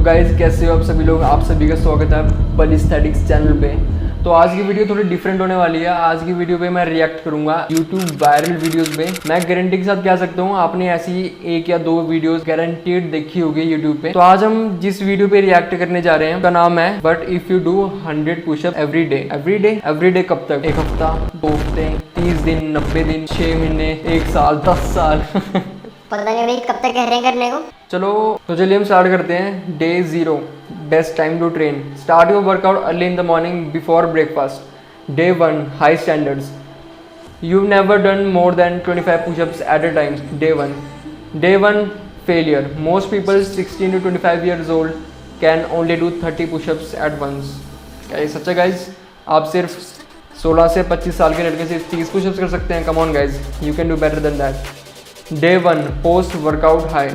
तो गाइज कैसे हो आप सभी लोग, आप सभी का स्वागत है बलिस्थेटिक्स चैनल पे। तो आज की वीडियो थोड़ी डिफरेंट होने वाली है। आज की वीडियो पे मैं रिएक्ट करूंगा YouTube वायरल वीडियोस पे। मैं गारंटी के साथ कह सकता हूँ आपने ऐसी एक या दो वीडियोस गारंटीड देखी होगी YouTube पे। तो आज हम जिस वीडियो पे रिएक्ट करने जा रहे हैं उसका नाम है but if you do 100 pushup every day कब तक? एक हफ्ता, 2 हफ्ते, 30 दिन, 90 दिन, 6 महीने, 1 साल, 10 साल पता नहीं भाई कब तक कह रहे हैं करने को। चलो तो चलिए हम स्टार्ट करते हैं। Day 0 best time to train. Start your workout early in the morning before breakfast. Day 1 high standards. You've never done more than 25 push-ups at a time. Day 1 failure. Most people 16 to 25 years old can only do 30 push-ups at once. क्या ये सच है guys? आप सिर्फ 16 से 25 साल के लड़के सिर्फ 30 पुशअप्स कर सकते हैं? Come on guys, you can do better than that. Day 1 post workout high.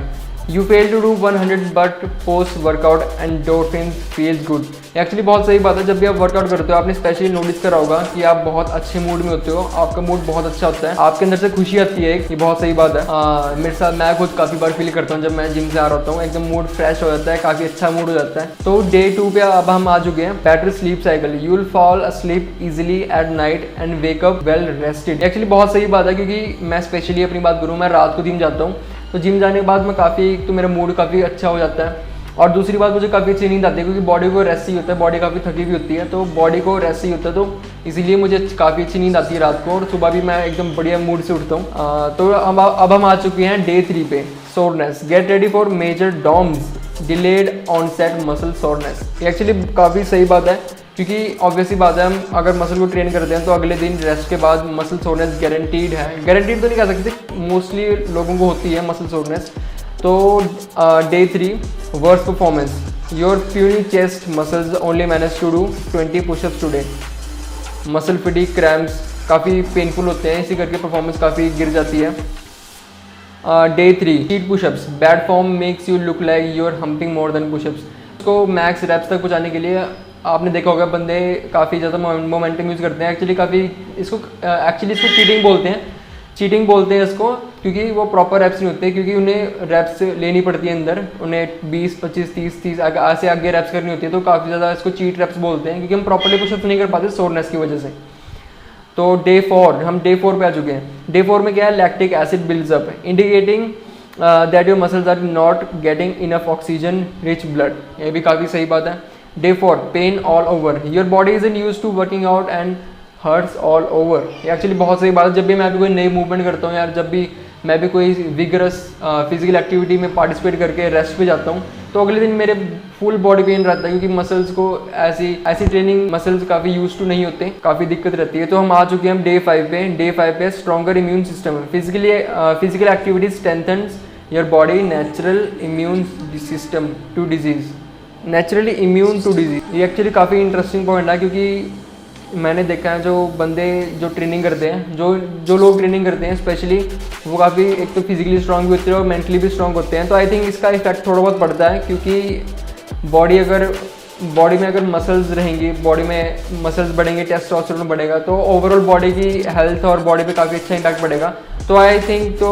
You fail to do 100 but post workout endorphins feels good. Actually बहुत सही बात है। जब भी आप वर्कआउट करते हो आपने स्पेशली नोटिस करा होगा कि आप बहुत अच्छे मूड में होते हो, आपका मूड बहुत अच्छा होता है, आपके अंदर से खुशी आती है। ये बहुत सही बात है। मेरे साथ मैं खुद काफ़ी बार फील करता हूँ जब मैं जिम से आ रहा होता हूँ, एकदम मूड फ्रेश हो जाता है, काफ़ी अच्छा मूड हो जाता है। तो Day 2 पे अब हम आ चुके हैं। Better sleep cycle. You will fall asleep easily at night and wake up well rested. Actually बहुत सही बात है क्योंकि मैं स्पेशली अपनी बात करूँ, मैं रात को जिम जाता हूँ तो जिम जाने के बाद मैं काफ़ी, तो मेरा मूड काफ़ी अच्छा हो जाता है और दूसरी बात मुझे काफ़ी अच्छी नींद आती है क्योंकि बॉडी को रेस्ट ही होता है, बॉडी काफ़ी थकी हुई होती है तो बॉडी को रेस्ट ही होता है, तो इसीलिए मुझे काफ़ी अच्छी नींद आती है रात को और सुबह भी मैं एकदम बढ़िया मूड से उठता हूँ। तो अब हम आ चुके हैं Day 3 पे। Soreness. Get ready for major DOMS delayed onset muscle soreness. ये एक्चुअली काफ़ी सही बात है क्योंकि ऑब्वियसली बात है, हम अगर मसल को ट्रेन करते हैं तो अगले दिन रेस्ट के बाद मसल सोरनेस गारंटीड है। गारंटीड तो नहीं कह सकते, मोस्टली लोगों को होती है मसल सोरनेस। तो Day 3 worse performance. Your puny chest muscles only manage to do 20 pushups today. Muscle fatigue cramps काफ़ी पेनफुल होते हैं, इसी करके परफॉर्मेंस काफ़ी गिर जाती है। Day 3 cheat pushups. Bad form makes you look like you are humping more than pushups. उसको मैक्स रेप्स तक पहुँचाने के लिए आपने देखा होगा बंदे काफ़ी ज़्यादा मोमेंटम यूज़ करते हैं। एक्चुअली इसको चीटिंग बोलते हैं। चीटिंग बोलते हैं इसको क्योंकि वो प्रॉपर रैप्स नहीं होते, क्योंकि उन्हें रैप्स लेनी पड़ती है अंदर, उन्हें 20, 25, 30 ऐसे आगे रैप्स करनी होती है, तो काफ़ी ज़्यादा इसको चीट रैप्स बोलते हैं क्योंकि हम प्रॉपर्ली पुशअप्स नहीं कर पाते सोरनेस की वजह से। तो Day 4 हम Day 4 पे आ चुके हैं। Day 4 में क्या है? Lactic acid builds up indicating that your muscles are not getting enough oxygen rich blood. ये भी काफ़ी सही बात है। Day 4 pain all over. Your body is in use to working out and hurts all over. ये actually बहुत सही बात है। जब भी मैं भी कोई नई मूवमेंट करता हूँ यार, जब भी मैं भी कोई विगरस फिजिकल एक्टिविटी में पार्टिसिपेट करके रेस्ट पे जाता हूँ तो अगले दिन मेरे फुल बॉडी पेन रहता है क्योंकि मसल्स को ऐसी ट्रेनिंग मसल्स काफ़ी यूज टू नहीं होते, काफ़ी दिक्कत रहती है। तो हम आ चुके हैं Day 5 पे। Day 5 पे stronger immune system. Physical activity strengthens your body natural immune system to disease. Naturally immune to disease. ये एक्चुअली काफ़ी इंटरेस्टिंग पॉइंट है क्योंकि मैंने देखा है जो बंदे जो ट्रेनिंग करते हैं, जो लोग ट्रेनिंग करते हैं स्पेशली, वो काफ़ी एक तो फिजिकली स्ट्रांग भी होते हैं और मेंटली भी स्ट्रांग होते हैं। तो आई थिंक इसका इफेक्ट थोड़ा बहुत पड़ता है क्योंकि बॉडी में अगर मसल्स रहेंगी, बॉडी में मसल्स बढ़ेंगे, टेस्टोस्टेरोन बढ़ेगा तो ओवरऑल बॉडी की हेल्थ और बॉडी पे काफ़ी अच्छा इंपैक्ट पड़ेगा। तो आई थिंक तो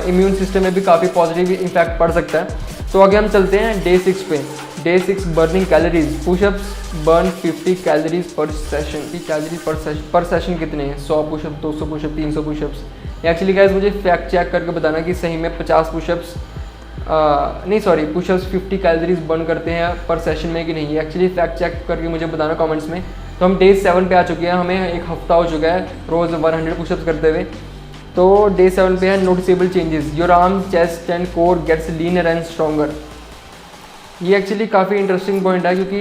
इम्यून सिस्टम में भी काफ़ी पॉजिटिव इम्पैक्ट पड़ सकता है। तो आगे हम चलते हैं Day 6 पे। Day 6 burning calories. Pushups burn 50 calories per session. 50 calories per session कितने हैं? 100 pushup, 200 pushup, 300 pushups. Actually guys मुझे फैक्ट चेक करके बताना कि सही में 50 पुशअप्स पुशअप्स 50 कैलोरीज बर्न करते हैं पर सेशन में कि नहीं। एक्चुअली फैक्ट चेक करके मुझे बताना कमेंट्स में। तो हम Day 7 पे आ चुके हैं। हमें एक हफ्ता हो चुका है रोज़ 100 पुशअप्स करते हुए। तो Day 7 पे है noticeable changes. Your arm, chest and core gets leaner and stronger. ये एक्चुअली काफ़ी इंटरेस्टिंग पॉइंट है क्योंकि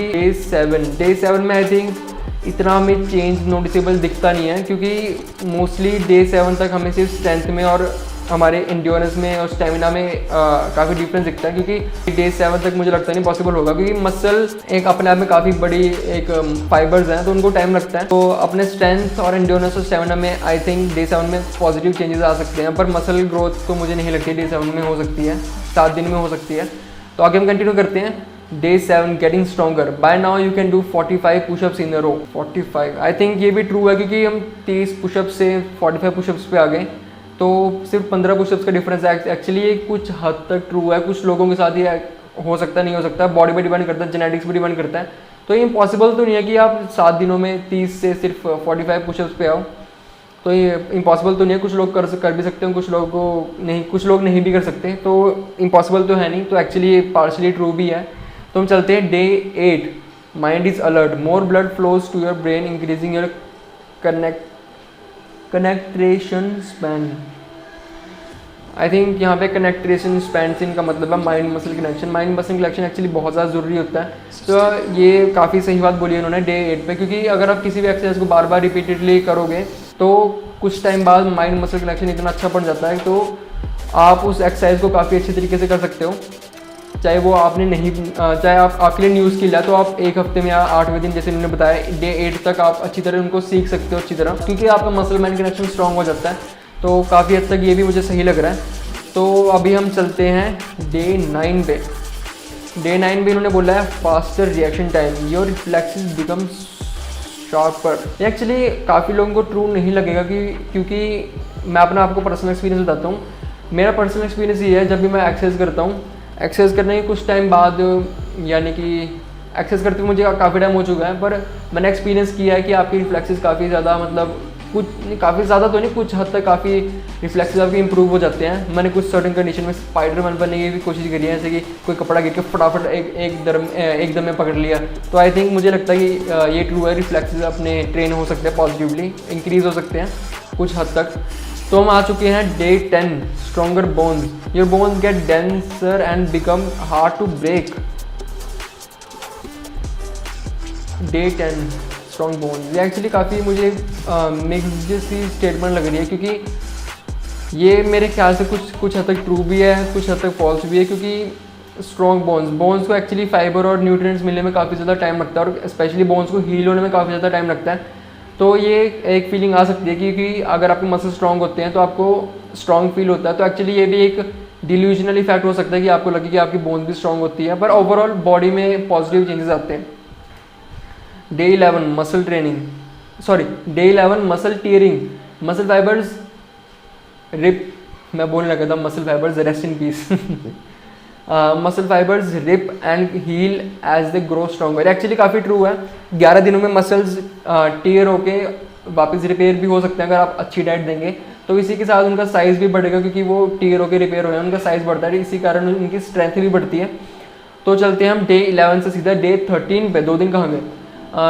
Day 7 में आई थिंक इतना हमें चेंज नोटिसेबल दिखता नहीं है क्योंकि मोस्टली Day 7 तक हमें सिर्फ स्ट्रेंथ में और हमारे इंड्योरेंस में और स्टेमिना में काफ़ी डिफरेंस दिखता है क्योंकि Day 7 तक मुझे लगता नहीं पॉसिबल होगा क्योंकि मसल एक अपने आप में काफ़ी बड़ी एक फाइबर्स हैं तो उनको टाइम लगता है। तो अपने स्ट्रेंथ और इंड्योरेंस और स्टेमिना में आई थिंक Day 7 में पॉजिटिव चेंजेस आ सकते हैं, पर मसल ग्रोथ तो मुझे नहीं लगती Day 7 में हो सकती है, 7 दिन में हो सकती है। तो आगे हम कंटिन्यू करते हैं। Day 7 getting stronger. By now you can do 45 pushups in a row. 45 I think ये भी ट्रू है क्योंकि हम 30 पुशअप्स से 45 पुशअप्स पे आ गए तो सिर्फ 15 पुशअप्स का डिफरेंस है। एक्चुअली ये कुछ हद तक ट्रू है, कुछ लोगों के साथ ये हो सकता है नहीं हो सकता, बॉडी पे डिपेंड करता है, जेनेटिक्स पे डिपेंड करता है। तो ये इम्पॉसिबल तो नहीं है कि आप 7 दिनों में 30 से सिर्फ 45 पुशअप्स पे आओ, तो ये इम्पॉसिबल तो नहीं है। कुछ लोग कर भी सकते हैं, कुछ लोग को नहीं, कुछ लोग नहीं भी कर सकते, तो इम्पॉसिबल तो है नहीं। तो एक्चुअली ये पार्शली ट्रू भी है। तो हम चलते हैं day 8, mind is alert, more blood flows to your brain, increasing your concentration span. I think यहाँ पे कनेक्ट्रेशन स्पैन से इनका मतलब है mind muscle connection. Mind muscle connection actually बहुत ज़्यादा ज़रूरी होता है। तो ये काफ़ी सही बात बोली है उन्होंने डे 8 पे, क्योंकि अगर आप किसी भी एक्सरसाइज को बार बार रिपीटेडली करोगे तो कुछ टाइम बाद माइंड मसल कनेक्शन इतना अच्छा बन जाता है, तो आप उस एक्सरसाइज को काफ़ी अच्छे तरीके से कर सकते हो। चाहे वो आपने नहीं, चाहे आपके लिए न्यू स्किल है तो आप 1 हफ्ते में या 8वें दिन, जैसे उन्होंने बताया, डे 8 तक आप अच्छी तरह उनको सीख सकते हो अच्छी तरह, क्योंकि आपका मसल माइंड कनेक्शन स्ट्रॉन्ग हो जाता है। तो काफ़ी हद तक ये भी मुझे सही लग रहा है। तो अभी हम चलते हैं डे 9 पे। डे 9 पे इन्होंने बोला है faster reaction time, your reflexes become sharper. Actually काफ़ी लोगों को ट्रू नहीं लगेगा क्योंकि मैं अपना आपको पर्सनल एक्सपीरियंस बताता हूँ। मेरा पर्सनल एक्सपीरियंस ये है, जब भी मैं एक्सरसाइज करता हूँ, एक्सरसाइज करने के कुछ टाइम बाद, यानी कि एक्सरसाइज करते हुए मुझे काफ़ी टाइम हो चुका है, पर मैंने एक्सपीरियंस किया है कि आपकी रिफ्लेक्सेस काफ़ी ज़्यादा, मतलब कुछ काफ़ी ज़्यादा तो नहीं, कुछ हद तक काफ़ी रिफ्लेक्सेस आपके इंप्रूव हो जाते हैं। मैंने कुछ सर्टेन कंडीशन में स्पाइडरमैन बनने की भी कोशिश करी है, जैसे कि कोई कपड़ा गिर के फटाफट एक दम में पकड़ लिया। तो आई थिंक मुझे लगता है कि ये ट्रू है, रिफ्लेक्सेस अपने ट्रेन हो सकते हैं, पॉजिटिवली इंक्रीज़ हो सकते हैं कुछ हद तक। तो हम आ चुके हैं day 10, stronger bones, your bones get denser and become hard to break. Day 10 strong bones, ये एक्चुअली काफ़ी मुझे मिक्स्ड सी स्टेटमेंट लग रही है, क्योंकि ये मेरे ख्याल से कुछ हद तक ट्रू भी है, कुछ हद तक फॉल्स भी है। क्योंकि स्ट्रॉन्ग बोन्स को एक्चुअली फाइबर और न्यूट्रिएंट्स मिलने में काफ़ी ज़्यादा टाइम लगता है, और स्पेशली बोन्स को हील होने में काफ़ी ज़्यादा टाइम लगता है। तो ये एक फीलिंग आ सकती है क्योंकि अगर आपके मसल स्ट्रॉन्ग होते हैं तो आपको स्ट्रॉन्ग फील होता है। तो एक्चुअली ये भी एक डिल्यूजनल इफेक्ट हो सकता है कि आपको लगे कि आपकी बोन्स भी स्ट्रॉन्ग होती है, पर ओवरऑल बॉडी में पॉजिटिव चेंजेस आते हैं। Day 11 muscle training, sorry day 11 muscle tearing, muscle fibres rip, मैं बोलने लगा था muscle fibres rest in peace. Muscle fibres rip and heal as they grow stronger. Actually काफ़ी ट्रू है, 11 दिनों में मसल्स टीयर होके वापस रिपेयर भी हो सकते हैं अगर आप अच्छी डाइट देंगे। तो इसी के साथ उनका साइज़ भी बढ़ेगा, क्योंकि वो टीयर होके रिपेयर हो जाए, उनका साइज़ बढ़ता है, इसी कारण उनकी स्ट्रेंथ भी बढ़ती है। तो चलते हैं हम डे 11 से सीधा डे 13 पे, 2 दिन कहाँ गए।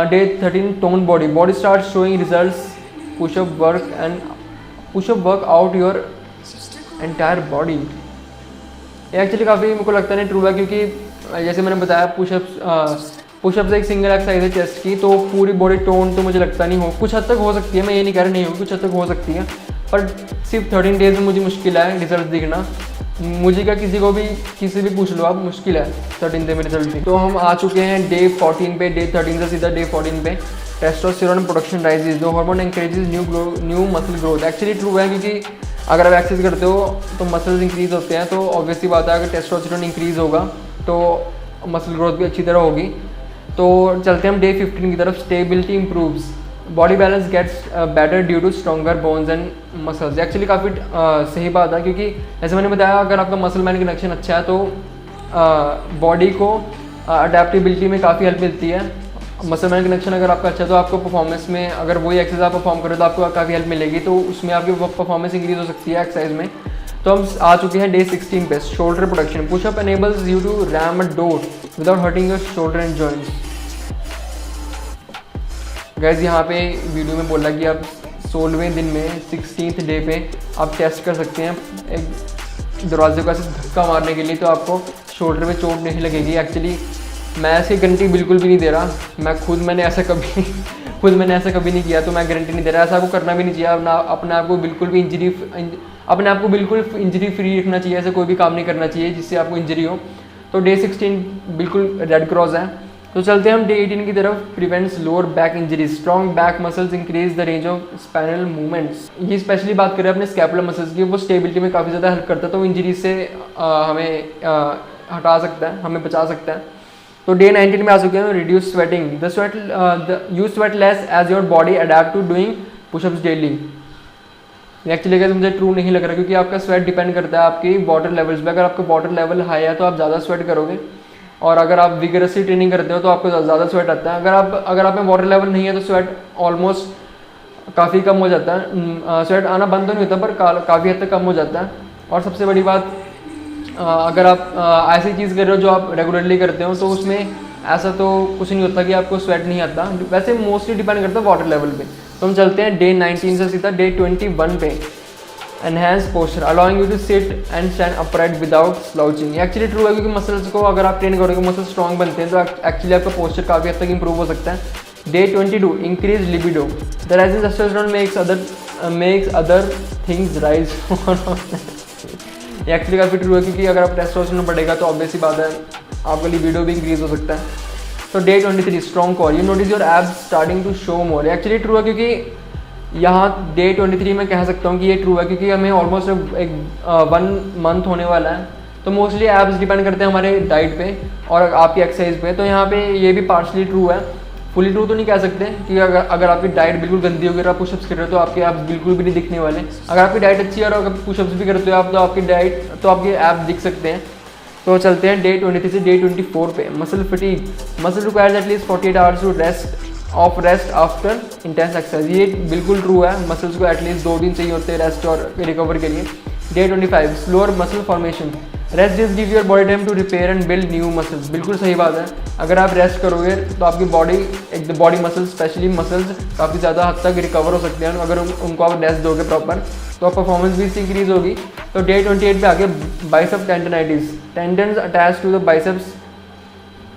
Day 13 tone body start showing results, pushup work out your entire body. ये एक्चुअली काफ़ी मेरे को लगता नहीं ट्रू है, क्योंकि जैसे मैंने बताया पुशअप्स एक सिंगल एक्सरसाइज है चेस्ट की, तो पूरी बॉडी टोन तो मुझे लगता नहीं हो, कुछ हद तक हो सकती है, मैं ये नहीं कह रहा नहीं हो, कुछ हद तक हो सकती है, पर सिर्फ 13 डेज में मुझे मुश्किल है रिजल्ट दिखना। मुझे क्या, किसी भी पूछ लो आप, मुश्किल है 13 डे में रिजल्ट भी। तो हम आ चुके हैं डे 14 पे, डे 13 से सीधा डे 14 पे। Testosterone production rises, the hormone encourages new muscle growth. Actually true है, क्योंकि अगर आप एक्सरसाइज करते हो तो मसल्स इंक्रीज होते हैं, तो ऑब्वियसली बात है अगर टेस्टोस्टेरोन इंक्रीज होगा तो मसल ग्रोथ भी अच्छी तरह होगी। तो चलते हैं हम डे 15 की तरफ। Stability improves, body balance gets better due to stronger bones and muscles. Actually काफ़ी सही बात है, क्योंकि जैसे मैंने बताया अगर आपका मसल मैन कनेक्शन अच्छा है तो बॉडी को अडेप्टेबिलिटी में काफ़ी हेल्प मिलती है। मसल मैन कनेक्शन अगर आपका अच्छा है तो आपको परफॉर्मेंस में, अगर वही एक्सरसाइज आप परफॉर्म करें तो आपको काफ़ी हेल्प मिलेगी, तो उसमें आपकी परफॉर्मेंस इंक्रीज हो सकती है एक्सरसाइज में। तो हम आ चुके हैं डे 16 पे। Shoulder production, pushup enables you to ram a door without hurting your shoulder and joints. Guys यहाँ पे वीडियो में बोला कि आप 16वें दिन में 16th डे पे आप टेस्ट कर सकते हैं एक दरवाजे को ऐसे धक्का मारने के लिए, तो आपको शोल्डर में चोट नहीं लगेगी। एक्चुअली मैं ऐसी गारंटी बिल्कुल भी नहीं दे रहा, मैंने ऐसा कभी नहीं किया, तो मैं गारंटी नहीं दे रहा। ऐसा आपको करना भी नहीं चाहिए, अपने आप को बिल्कुल इंजरी फ्री रखना चाहिए, ऐसे कोई भी काम नहीं करना चाहिए जिससे आपको इंजरी हो। तो डे 16 बिल्कुल रेड क्रॉस है। तो चलते हैं हम डे 18 की तरफ। Prevents lower back injuries, strong back muscles increase the range of spinal movements. ये स्पेशली बात करें अपने स्कैपुलर मसल्स की, वो स्टेबिलिटी में काफ़ी ज़्यादा हेल्प करता है, तो इंजरी से हमें हटा सकता है, हमें बचा सकता है। तो डे 19 में आ चुके हैं। Reduce sweating, you sweat less as your body adapt to doing pushups daily. Actually अगर मुझे ट्रू नहीं लग रहा, क्योंकि आपका स्वेट डिपेंड करता है आपकी वाटर लेवल्स पे। अगर आपका वाटर लेवल हाई है तो आप ज़्यादा स्वेट करोगे, और अगर आप विगरसली ट्रेनिंग करते हो तो आपको ज़्यादा स्वेट आता है। अगर आप में वाटर लेवल नहीं है तो स्वेट ऑलमोस्ट काफ़ी कम हो जाता है। स्वेट आना बंद तो नहीं होता पर काफ़ी हद तक कम हो जाता है। और सबसे बड़ी बात, अगर आप ऐसी चीज़ कर रहे हो जो आप रेगुलरली करते हो तो उसमें ऐसा तो कुछ नहीं होता कि आपको स्वेट नहीं आता। वैसे मोस्टली डिपेंड करता है वाटर लेवल पे। तो हम चलते हैं डे 19 से सीधा डे 21 पे। Enhance posture allowing you to sit and stand upright without slouching. ये एक्चुअली ट्रू है क्योंकि मसल्स को अगर आप ट्रेन करोगे मसल्स स्ट्रॉन्ग बनते हैं तो एक्चुअली आपका पोस्चर काफ़ी हद तक इंप्रूव हो सकता है। Day 22 increase libido. The rising testosterone makes other things rise. ये एक्चुअली काफ़ी ट्रू है क्योंकि अगर आप टेस्टोस्टेरोन बढ़ेगा तो ऑब्वियसली बात है आपका लिबिडो भी इंक्रीज हो सकता है। तो day 23 strong core you notice your abs starting to show more. Actually true है क्योंकि यहाँ डे 23 में कह सकता हूँ कि ये ट्रू है क्योंकि हमें ऑलमोस्ट एक 1 मंथ होने वाला है। तो मोस्टली एब्स डिपेंड करते हैं हमारे डाइट पे और आपकी एक्सरसाइज पे। तो यहाँ पे ये भी पार्शली ट्रू है, फुली ट्रू तो नहीं कह सकते कि अगर आपकी डाइट बिल्कुल गंदी होगी और आप पुशअप्स कर रहे हो तो आपके एब्स बिल्कुल भी नहीं दिखने वाले। अगर आपकी डाइट अच्छी है और अगर पुशअप्स भी करते हो आप तो आपके एब्स दिख सकते हैं। तो चलते हैं डे 23 से डे 24 पे। Muscle fatigue muscle requires at least 48 hours to rest after intense exercise. ये बिल्कुल ट्रू है, मसल्स को एटलीस्ट 2 दिन चाहिए होते हैं रेस्ट और रिकवर के लिए। Day 25 slower muscle formation rest days give your body time to repair and build new muscles. बिल्कुल सही बात है, अगर आप रेस्ट करोगे तो आपकी बॉडी मसल्स स्पेशली मसल्स काफ़ी ज़्यादा हद तक रिकवर हो सकते हैं अगर उनको आप रेस्ट दोगे प्रॉपर, तो आप परफॉर्मेंस भी इससे इंक्रीज होगी। तो डे 28 पे आगे bicep tendinitis tendons attach to the biceps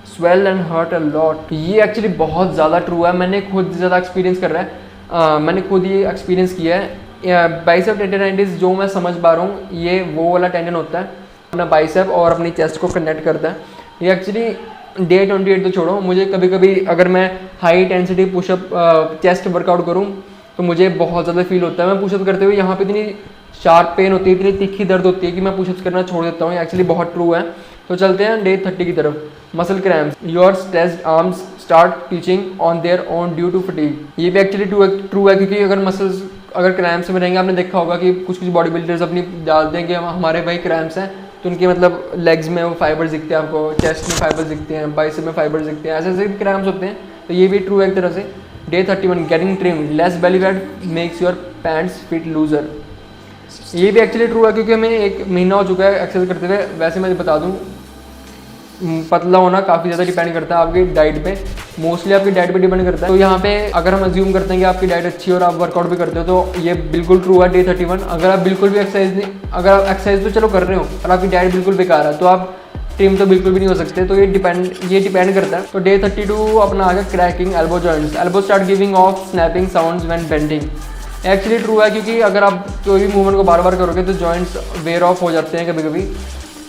swell and hurt a lot. ये एक्चुअली बहुत ज़्यादा ट्रू है, मैंने खुद ज़्यादा एक्सपीरियंस कर रहा है, मैंने खुद ये एक्सपीरियंस किया है। बाइसेप टेंडनाइटिस जो मैं समझ पा रहा हूँ ये वो वाला टेंडन होता है अपना बाइसेप और अपनी चेस्ट को कनेक्ट करता है। ये एक्चुअली डे 28 तो छोड़ो, मुझे कभी कभी अगर मैं high intensity pushup chest workout करूँ तो मुझे बहुत ज़्यादा फील होता है। मैं पुशअप करते हुए यहाँ पे इतनी शार्प पेन होती है, इतनी तीखी दर्द होती है कि मैं पुशअप्स करना छोड़ देता हूँ। एक्चुअली बहुत ट्रू है। तो चलते हैं डे 30 की तरफ। Muscle cramps your stressed arms start twitching on their own due to fatigue. ये भी एक्चुअली ट्रू है क्योंकि अगर मसल्स अगर क्रैम्प्स में रहेंगे, आपने देखा होगा कि कुछ बॉडी बिल्डर्स अपनी डालते हैं कि हमारे भाई क्रैम्प्स हैं, तो उनके मतलब लेग्स में वो फाइबर्स दिखते हैं, आपको चेस्ट में फाइबर्स दिखते हैं, बाइसेप में फाइबर्स दिखते हैं, ऐसे ऐसे क्रैम्प्स होते हैं। तो ये भी ट्रू है एक तरह से। Day 31 getting trim less belly fat makes your pants fit loser. ये भी एक्चुअली ट्रू है क्योंकि हमें 1 महीना हो चुका है एक्सरसाइज करते हुए। वैसे मैं बता दूं पतला होना काफ़ी ज़्यादा डिपेंड करता है आपकी डाइट पे, मोस्टली आपकी डाइट पे डिपेंड करता है। तो यहाँ पे अगर हम अज्यूम करते हैं कि आपकी डाइट अच्छी है और आप वर्कआउट भी करते हो तो ये बिल्कुल ट्रू है। डे 31 अगर आप बिल्कुल भी अगर आप एक्सरसाइज तो चलो कर रहे हो और आपकी डाइट बिल्कुल बेकार है तो आप ट्रिम तो बिल्कुल भी नहीं हो सकते। तो ये डिपेंड करता है। तो डे 32 अपना आ गया cracking elbow joints elbow start giving of snapping sounds when bending. Actually true है क्योंकि अगर आप कोई भी मूवमेंट को बार बार करोगे तो जॉइंट्स वेयर ऑफ हो जाते हैं कभी कभी।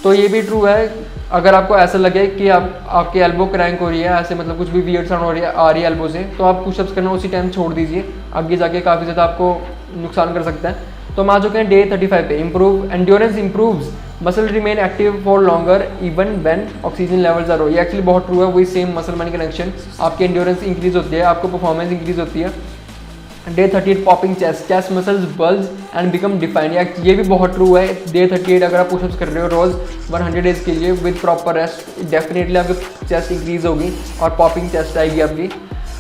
तो ये भी ट्रू है, अगर आपको ऐसा लगे कि आपकी एल्बो क्रैंक हो रही है, ऐसे मतलब कुछ भी वियर्ड साउंड आ रही है एल्बो से, तो आप पुशअप्स करना उसी टाइम छोड़ दीजिए, आगे जाके काफ़ी ज़्यादा आपको नुकसान कर सकता है। तो हम आ चुके हैं डे 35 पे। Improve endurance improves muscle remain active for longer even when oxygen levels are low. ये एक्चुअली बहुत ट्रू है, वही सेम मसल मैन कनेक्शन, आपकी एंड्योरेंस इंक्रीज होती है, आपको परफॉर्मेंस इंक्रीज होती है। Day 38 popping chest muscles bulge and become defined. ये भी बहुत ट्रू है। डे 38 अगर आप पुशअप्स कर रहे हो रोज़ 100 डेज के लिए विद प्रॉपर रेस्ट, डेफिनेटली आपकी चेस्ट इंक्रीज होगी और पॉपिंग चेस्ट आएगी आपकी।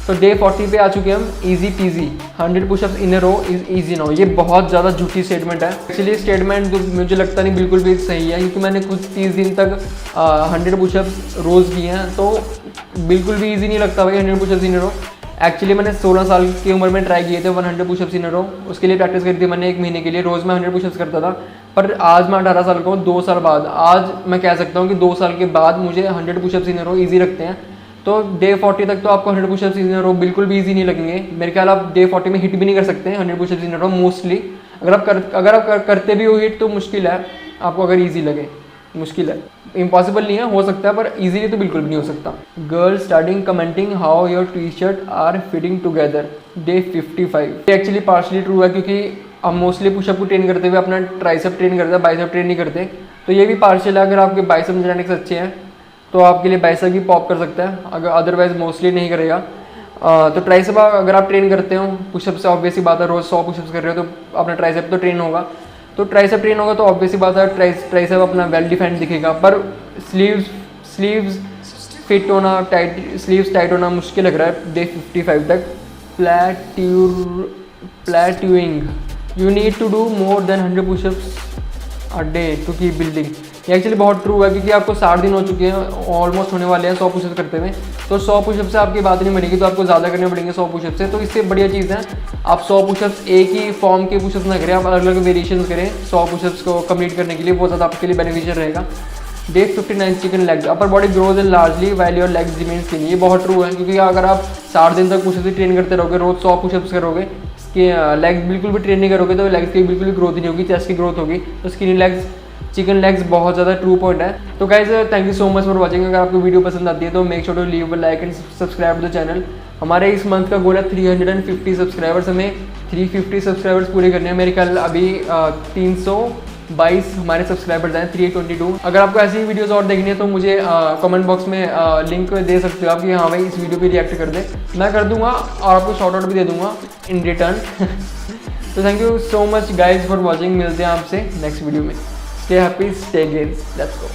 तो डे 40 पे आ चुके हम। Easy peasy 100 pushups in a row is easy now. ये बहुत ज़्यादा झूठी स्टेटमेंट है। एक्चुअली स्टेटमेंट मुझे लगता नहीं बिल्कुल भी सही है क्योंकि मैंने खुद 30 दिन तक 100 पुशअप्स रोज़ किए हैं, तो बिल्कुल भी ईजी नहीं लगता भाई 100 pushups in a row. Actually मैंने 16 साल की उम्र में ट्राई किए थे 100 पुशअप्स इन अ रो, उसके लिए प्रैक्टिस करी थी मैंने 1 महीने के लिए, रोज़ मैं 100 पुशअप्स करता था। पर आज मैं 18 साल का हूँ, 2 साल बाद, आज मैं कह सकता हूँ कि 2 साल के बाद मुझे 100 pushups in a row easy लगते हैं। तो डे 40 तक तो आपको 100 पुशअप्स इन अ रो बिल्कुल भी ईजी नहीं लगेंगे। मेरे ख्याल आप डे 40 में हिट भी नहीं कर सकते हैं 100 pushups in a row mostly. अगर आप करते भी हो हिट तो मुश्किल है आपको, अगर ईजी लगे मुश्किल है, इम्पॉसिबल नहीं है, हो सकता है पर इजीली तो बिल्कुल भी नहीं हो सकता। Girl starting commenting how your T shirt are fitting together day 55। ये एक्चुअली पार्शली ट्रू है क्योंकि हम मोस्टली पुशअप को ट्रेन करते हुए अपना ट्राइसेप ट्रेन करते हैं, बाइसेप ट्रेन नहीं करते। तो ये भी पार्शियल है, अगर आपके बाइसेप जेनेटिक्स अच्छे हैं तो आपके लिए बाइसेप भी पॉप कर सकता है, अगर अदरवाइज मोस्टली नहीं करेगा। तो ट्राइसेप अगर आप ट्रेन करते हो पुशअप से, ऑब्वियसली बात है रोज़ 100 पुशअप्स कर रहे हो तो अपना ट्राइसेप तो ट्रेन होगा। तो ट्राइसेप ट्रेन होगा तो ऑब्वियसली बात है ट्राइसेप अपना वेल डिफाइंड दिखेगा। पर स्लीव्स फिट होना, टाइट स्लीव्स टाइट होना मुश्किल लग रहा है डे 55 तक। Plateauing, you need to do more than 100 pushups a day to keep building. ये एक्चुअली बहुत ट्रू है, क्योंकि आपको 60 दिन हो चुके हैं, ऑलमोस्ट होने वाले हैं 100 पुशअप्स करते हुए। तो 100 पुशअप से आपकी बात नहीं बनेगी, तो आपको ज़्यादा करने पड़ेंगे 100 पुशअप से। तो इससे बढ़िया चीज़ है आप 100 पुशअप्स एक ही फॉर्म के पुशअप्स ना करें, आप अलग अलग वेरिएशन करें 100 पुशअप्स को कंप्लीट करने के लिए, बहुत ज़्यादा आपके लिए बेनिफिशियल रहेगा। Day 59 chicken legs, upper body grows in largely while your legs remain skinny. ये बहुत ट्रू है, क्योंकि अगर आप 60 दिन तक पुशअप्स ट्रेन करते रहोगे, रोज 100 पुशअप्स करोगे, कि लेग्स बिल्कुल भी ट्रेन नहीं करोगे तो लेग्स की बिल्कुल भी ग्रोथ नहीं होगी, चेस्ट की ग्रोथ होगी। तो स्किनी लेग्स, चिकन लेग्स बहुत ज़्यादा ट्रू पॉइंट है। तो guys thank you so much for watching. अगर आपको वीडियो पसंद आती है तो make sure to leave a like and subscribe the channel. हमारे इस मंथ का गोल है 350 सब्सक्राइबर्स, हमें 350 सब्सक्राइबर्स पूरे करने हैं। मेरे ख्याल अभी 322 हमारे सब्सक्राइबर्स हैं, 322। अगर आपको ऐसी ही वीडियोस और देखनी है तो मुझे कमेंट बॉक्स में लिंक दे सकते हो आप कि हाँ भाई इस वीडियो पे रिएक्ट कर दे, मैं कर दूंगा और आपको शॉर्ट आउट भी दे दूंगा इन रिटर्न। तो thank you so much guys for watching. मिलते हैं आपसे नेक्स्ट वीडियो में। Stay happy, stay games, let's go.